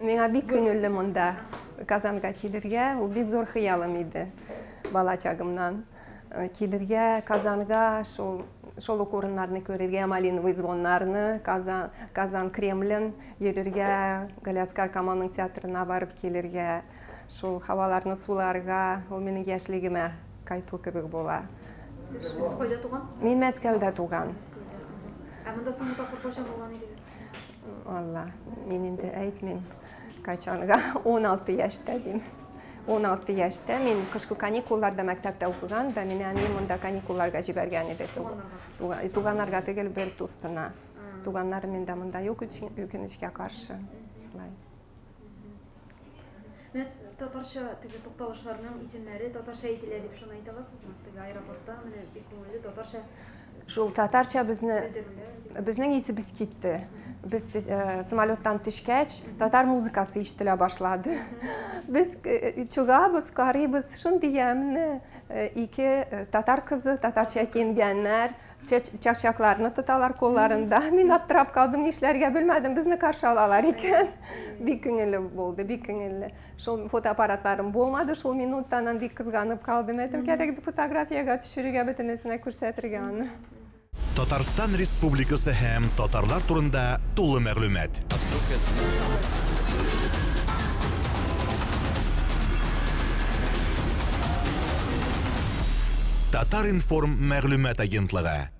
Миңа бик күңелле монда Казанга килергә, ул бик зур хыялым иде бала чагымнан. Килергә Казанга, шул ук урыннарны күрергә, Малиновый звоннарны, Казан Кремлен йөрергә, Галяскар Камалның театрына барып килергә, шул һаваларны суларга, ул минең яшьлегемә кайту кебек була. Сез кайда туган? Мин Мәскәүдә туган. Ә монда соңгы тапкыр кайчан булган идегез? Валла, мин инде әйтмим кайчанга, 16 яшьтә дим. 16 яшьтә мин кышкы каникулларда мәктәптә укыган да, мине әни монда каникулларга җибәргән иде. Туганнарга түгел, бер дустына. Туганнарым миндә монда юк, үкенечкә каршы. Шулай. Менә татарча теге тукталышларның исемнәре татарча әйтелә дип шуны әйтә аласызмы? Теге аэропортта менә бик күңелле татарча. Шул татарча безнең исебез китте. Без самолеттан төшкәч, татар музыкасы ишетелә башлады. Без чыгабыз, карыйбыз, шундый ямьле ике татар кызы, татарча киенгәннәр, чакчакларны тоталар кулларында. Мин аптырап калдым, нишләргә белмәдем, безне каршы алалар икән. Бик күңелле булды, бик күңелле. Шул фотоаппаратларым булмады, шул минуттан бик кызганып калдым. Әйтем, кирәк фотографиягә төшерергә, бөтенесенә күрсәтергә аны. Татарстан Республикасы һәм татарлар турында тулы мәгълүмат. Татар информ мәгълүмат агентлыгы.